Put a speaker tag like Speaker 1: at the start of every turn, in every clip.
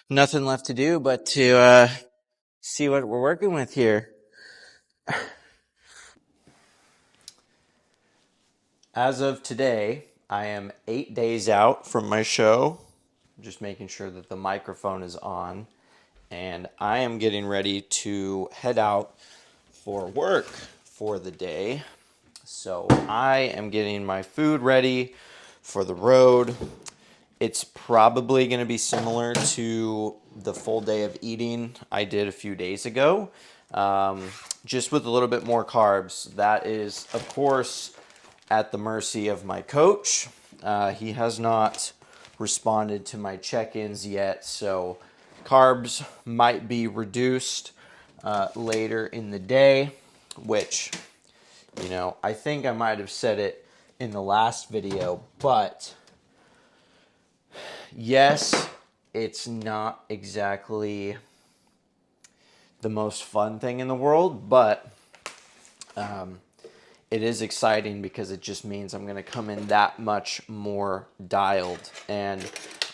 Speaker 1: nothing left to do but to see what we're working with here. As of today, I am 8 days out from my show. Just making sure that the microphone is on. And I am getting ready to head out for work for the day. So I am getting my food ready for the road. It's probably going to be similar to the full day of eating I did a few days ago, just with a little bit more carbs. That is, of course, at the mercy of my coach. He has not responded to my check-ins yet, so carbs might be reduced later in the day, which, I think I might have said it in the last video, but yes, it's not exactly the most fun thing in the world, but it is exciting because it just means I'm going to come in that much more dialed. And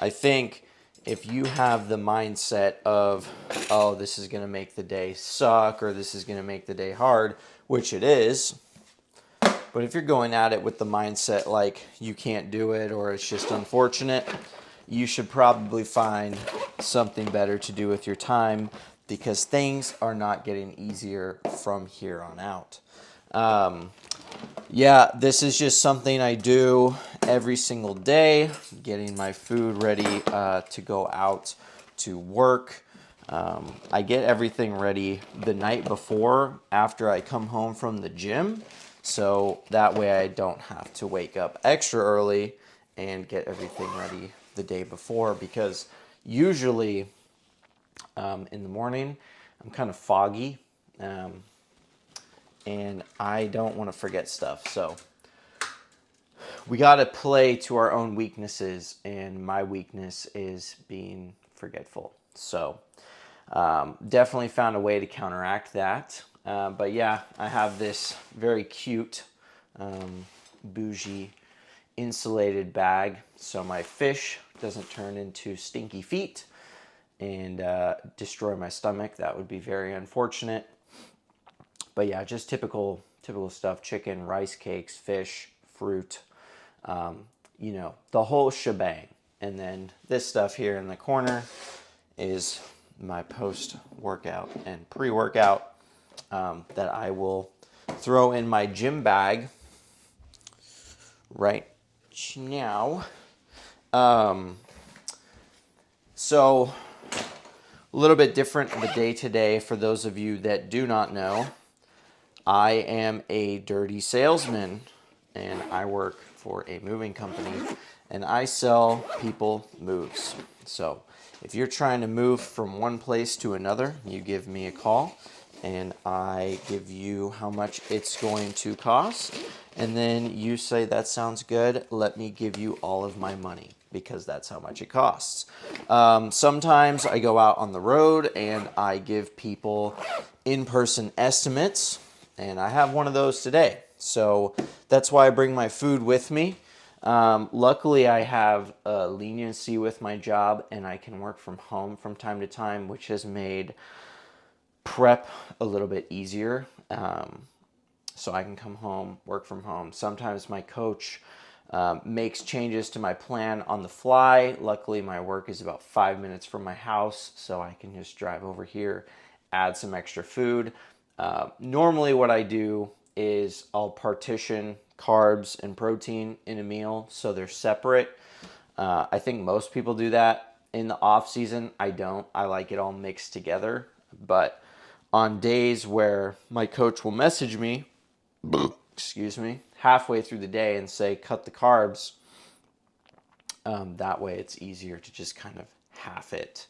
Speaker 1: I think if you have the mindset of, oh, this is going to make the day suck or this is going to make the day hard, which it is, but if you're going at it with the mindset like you can't do it or it's just unfortunate, you should probably find something better to do with your time because things are not getting easier from here on out. This is just something I do every single day, getting my food ready to go out to work. I get everything ready the night before after I come home from the gym, so that way I don't have to wake up extra early and get everything ready the day before, because usually in the morning I'm kind of foggy and I don't want to forget stuff. So we got to play to our own weaknesses, and my weakness is being forgetful. So definitely found a way to counteract that. But yeah, I have this very cute, bougie, insulated bag so my fish doesn't turn into stinky feet and destroy my stomach. That would be very unfortunate. But yeah, just typical stuff: chicken, rice cakes, fish, fruit, the whole shebang. And then this stuff here in the corner is my post-workout and pre-workout that I will throw in my gym bag right now. So a little bit different the day-to-day for those of you that do not know. I am a dirty salesman, and I work for a moving company, and I sell people moves. So if you're trying to move from one place to another, you give me a call, and I give you how much it's going to cost, and then you say, that sounds good, let me give you all of my money, because that's how much it costs. Sometimes I go out on the road and I give people in-person estimates, and I have one of those today. So that's why I bring my food with me. Luckily, I have a leniency with my job, and I can work from home from time to time, which has made prep a little bit easier. So I can come home, work from home. Sometimes my coach makes changes to my plan on the fly. Luckily, my work is about 5 minutes from my house, so I can just drive over here, add some extra food. Normally what I do is I'll partition carbs and protein in a meal so they're separate. I think most people do that. In the off season, I don't. I like it all mixed together. But on days where my coach will message me, excuse me, halfway through the day and say, cut the carbs, that way it's easier to just kind of half it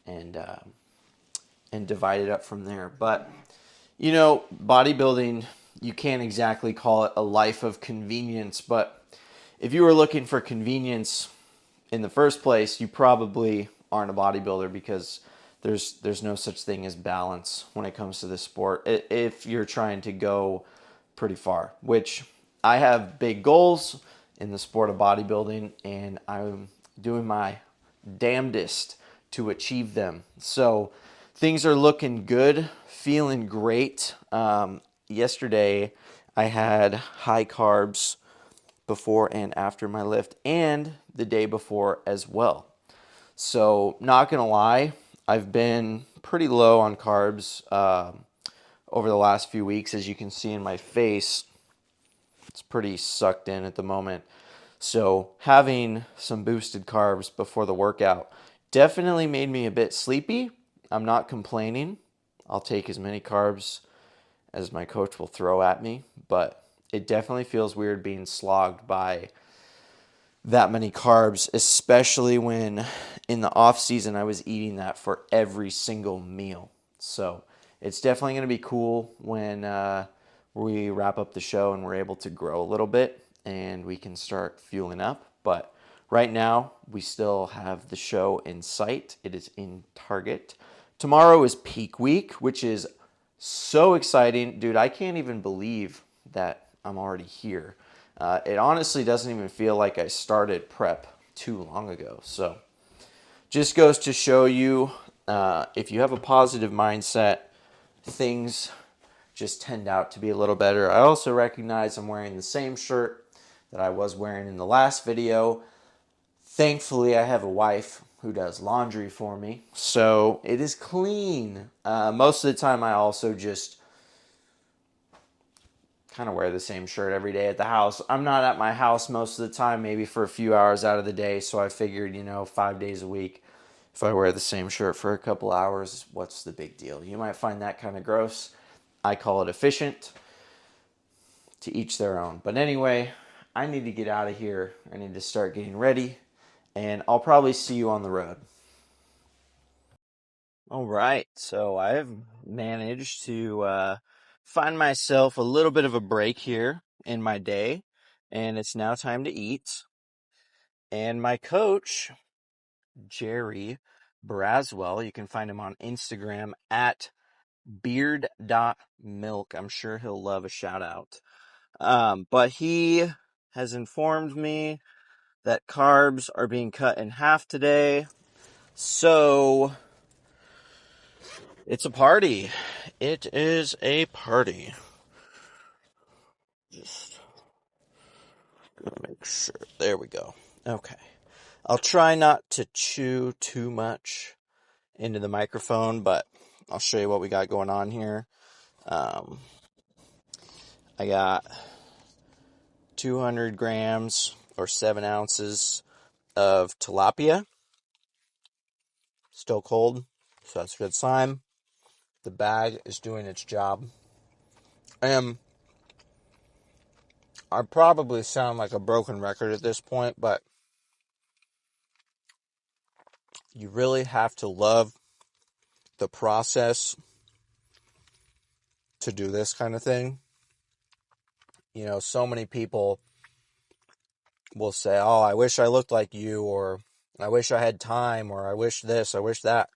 Speaker 1: and divide it up from there. But bodybuilding, you can't exactly call it a life of convenience, but if you were looking for convenience in the first place, you probably aren't a bodybuilder, because there's no such thing as balance when it comes to this sport if you're trying to go pretty far, which I have big goals in the sport of bodybuilding, and I'm doing my damnedest to achieve them. So things are looking good, feeling great. Yesterday, I had high carbs before and after my lift, and the day before as well. So, not gonna lie, I've been pretty low on carbs over the last few weeks. As you can see in my face, it's pretty sucked in at the moment. So, having some boosted carbs before the workout definitely made me a bit sleepy. I'm not complaining. I'll take as many carbs as my coach will throw at me, but it definitely feels weird being slogged by that many carbs, especially when in the off season I was eating that for every single meal. So it's definitely going to be cool when we wrap up the show and we're able to grow a little bit and we can start fueling up. But right now, we still have the show in sight. It is in Target. Tomorrow is peak week, which is so exciting. Dude, I can't even believe that I'm already here. It honestly doesn't even feel like I started prep too long ago. So just goes to show you, if you have a positive mindset, things just tend out to be a little better. I also recognize I'm wearing the same shirt that I was wearing in the last video. Thankfully, I have a wife who does laundry for me, so it is clean. Most of the time, I also just kind of wear the same shirt every day at the house. I'm not at my house most of the time, maybe for a few hours out of the day, so I figured, 5 days a week, if I wear the same shirt for a couple hours, what's the big deal? You might find that kind of gross. I call it efficient. To each their own. But anyway, I need to get out of here. I need to start getting ready, and I'll probably see you on the road. All right, so I've managed to find myself a little bit of a break here in my day, and it's now time to eat. And my coach, Jerry Braswell, you can find him on Instagram at beard.milk. I'm sure he'll love a shout out. But he has informed me that carbs are being cut in half today. So it's a party. It is a party. Just gonna make sure. There we go. Okay. I'll try not to chew too much into the microphone, but I'll show you what we got going on here. I got 200 grams or 7 ounces of tilapia. Still cold, so that's a good sign. The bag is doing its job. I probably sound like a broken record at this point, but you really have to love the process to do this kind of thing. So many people will say, oh, I wish I looked like you, or I wish I had time, or I wish this, I wish that.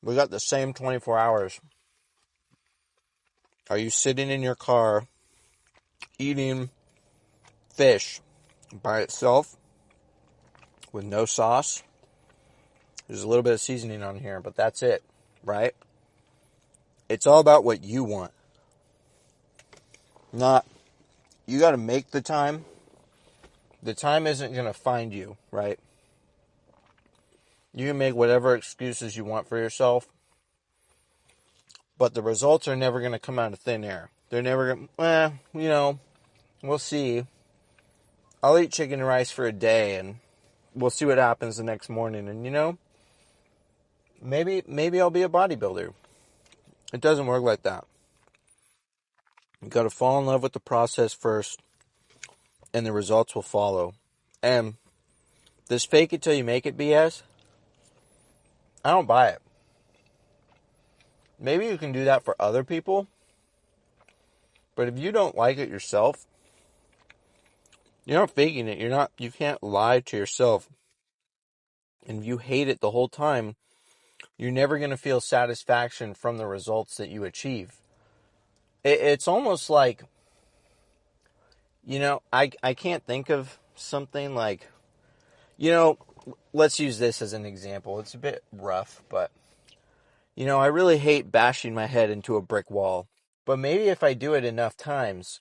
Speaker 1: We got the same 24 hours. Are you sitting in your car eating fish by itself with no sauce? There's a little bit of seasoning on here, but that's it, right? It's all about what you want. Not, you got to make the time. The time isn't going to find you, right? You can make whatever excuses you want for yourself, but the results are never going to come out of thin air. They're never going to, we'll see. I'll eat chicken and rice for a day, and we'll see what happens the next morning. And, maybe I'll be a bodybuilder. It doesn't work like that. You got to fall in love with the process first, and the results will follow. And this fake it till you make it BS, I don't buy it. Maybe you can do that for other people, but if you don't like it yourself, you're not faking it. You can't lie to yourself. And if you hate it the whole time, you're never going to feel satisfaction from the results that you achieve. It's almost like, I can't think of something like, let's use this as an example. It's a bit rough, but, I really hate bashing my head into a brick wall. But maybe if I do it enough times,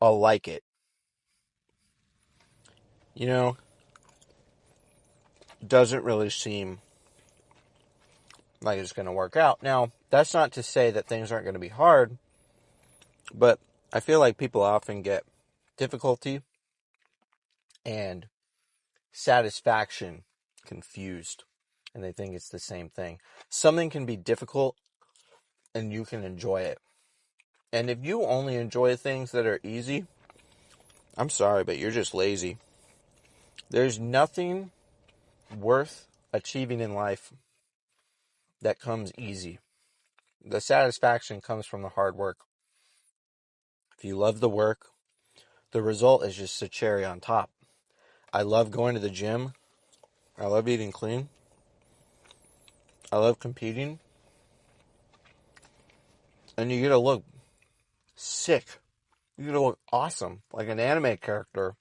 Speaker 1: I'll like it. Doesn't really seem like it's going to work out. Now, that's not to say that things aren't going to be hard, but I feel like people often get difficulty and satisfaction confused, and they think it's the same thing. Something can be difficult and you can enjoy it. And if you only enjoy things that are easy, I'm sorry, but you're just lazy. There's nothing worth achieving in life that comes easy. The satisfaction comes from the hard work. If you love the work, the result is just a cherry on top. I love going to the gym. I love eating clean. I love competing. And you get to look sick. You get to look awesome, like an anime character.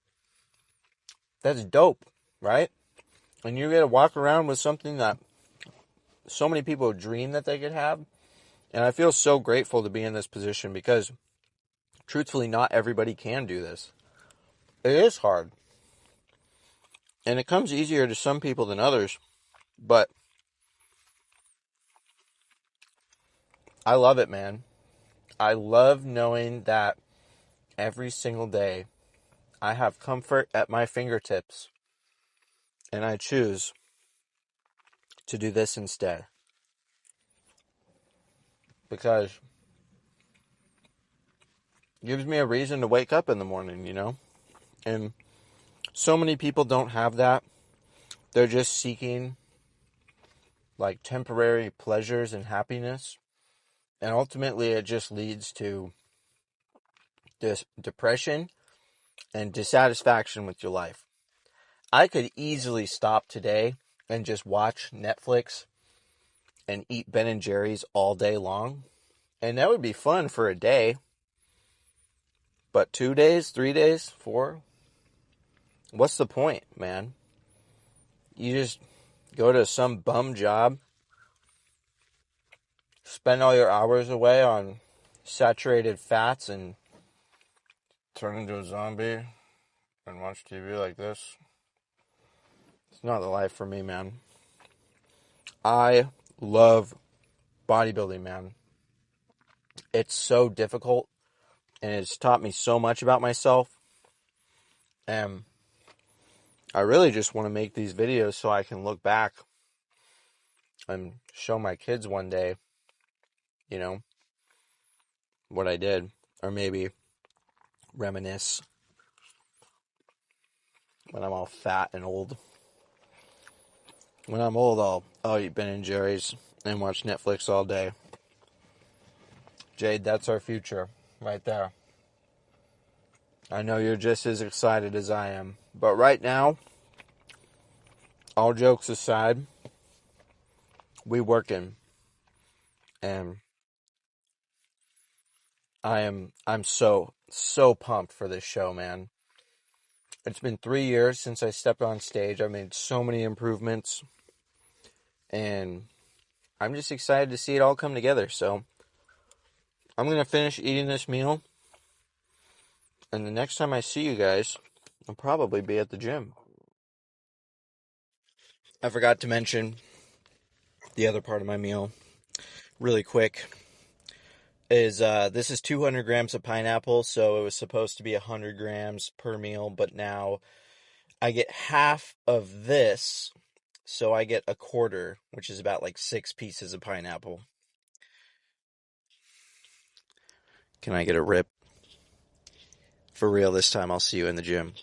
Speaker 1: That's dope, right? And you get to walk around with something that so many people dream that they could have. And I feel so grateful to be in this position because, truthfully, not everybody can do this. It is hard. And it comes easier to some people than others. But I love it, man. I love knowing that every single day I have comfort at my fingertips. And I choose to do this instead. Because it gives me a reason to wake up in the morning, And so many people don't have that. They're just seeking like temporary pleasures and happiness. And ultimately it just leads to depression and dissatisfaction with your life. I could easily stop today and just watch Netflix and eat Ben and Jerry's all day long. And that would be fun for a day. But 2 days, 3 days, 4? What's the point, man? You just go to some bum job, spend all your hours away on saturated fats, and turn into a zombie and watch TV like this. It's not the life for me, man. I love bodybuilding, man. It's so difficult, and it's taught me so much about myself. And I really just want to make these videos so I can look back and show my kids one day, what I did. Or maybe reminisce when I'm all fat and old. When I'm old, I'll eat Ben and Jerry's and watch Netflix all day. Jade, that's our future right there. I know you're just as excited as I am. But right now, all jokes aside, we working. And I'm so pumped for this show, man. It's been 3 years since I stepped on stage. I've made so many improvements. And I'm just excited to see it all come together. So I'm going to finish eating this meal. And the next time I see you guys, I'll probably be at the gym. I forgot to mention the other part of my meal really quick. This is 200 grams of pineapple, so it was supposed to be 100 grams per meal, but now I get half of this, so I get a quarter, which is about like 6 pieces of pineapple. Can I get a rip? For real this time, I'll see you in the gym.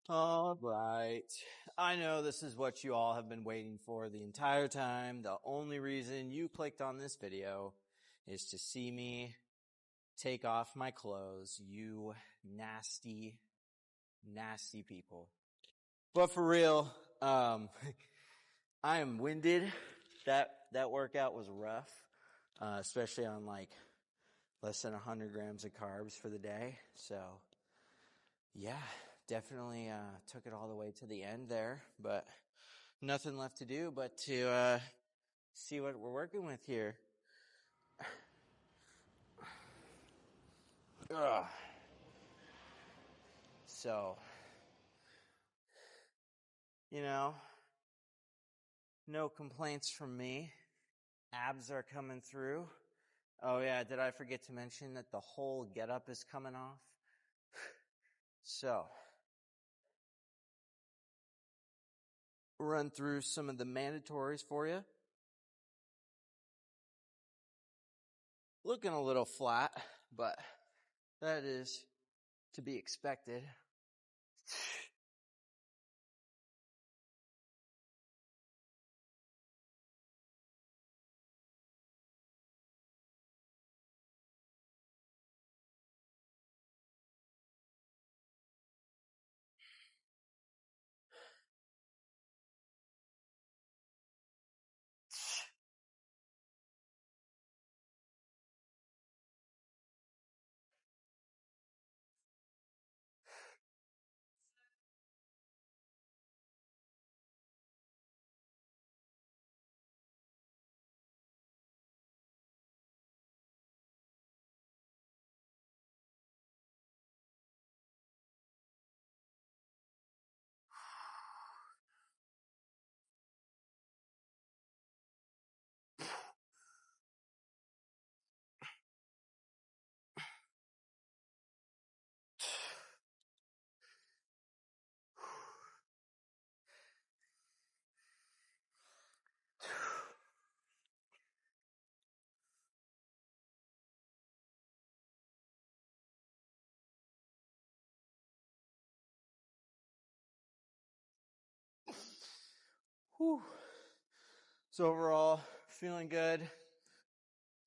Speaker 1: All right. I know this is what you all have been waiting for the entire time. The only reason you clicked on this video is to see me take off my clothes. You nasty, nasty people. But for real, I am winded. That workout was rough, especially on like less than 100 grams of carbs for the day. So yeah, definitely took it all the way to the end there, but nothing left to do but to see what we're working with here. Ugh. So, you know, no complaints from me. Abs are coming through. Oh yeah, did I forget to mention that the whole getup is coming off? So, run through some of the mandatories for you. Looking a little flat, but that is to be expected. Whew. So overall, feeling good.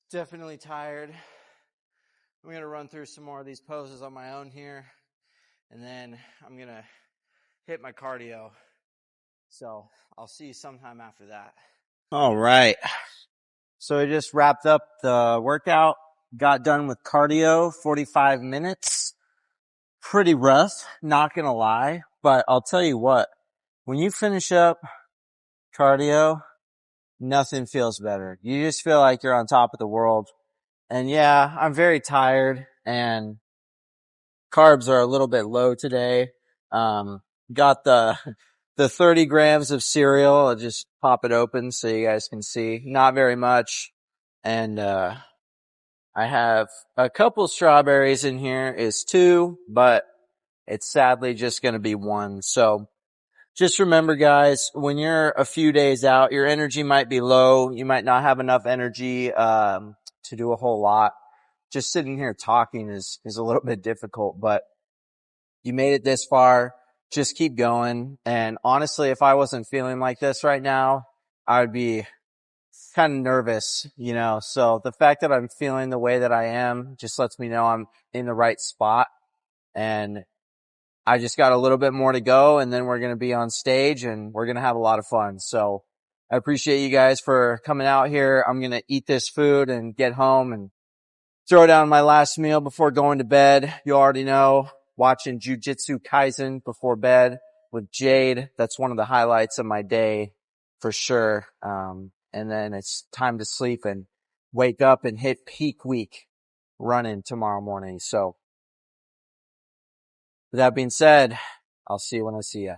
Speaker 1: Definitely tired. I'm going to run through some more of these poses on my own here, and then I'm going to hit my cardio. So I'll see you sometime after that. All right. So I just wrapped up the workout, got done with cardio, 45 minutes. Pretty rough, not going to lie, but I'll tell you what, when you finish up cardio, nothing feels better. You just feel like you're on top of the world. And yeah, I'm very tired and carbs are a little bit low today. Got the 30 grams of cereal. I'll just pop it open so you guys can see. Not very much. And, I have a couple strawberries in here. Is 2, but it's sadly just going to be 1. So just remember, guys, when you're a few days out, your energy might be low. You might not have enough energy, to do a whole lot. Just sitting here talking is a little bit difficult, but you made it this far. Just keep going. And honestly, if I wasn't feeling like this right now, I would be kind of nervous, you know. So the fact that I'm feeling the way that I am just lets me know I'm in the right spot. And I just got a little bit more to go, and then we're going to be on stage and we're going to have a lot of fun. So I appreciate you guys for coming out here. I'm going to eat this food and get home and throw down my last meal before going to bed. You already know, watching Jujutsu Kaisen before bed with Jade. That's one of the highlights of my day for sure. And then it's time to sleep and wake up and hit peak week running tomorrow morning. So with that being said, I'll see you when I see you.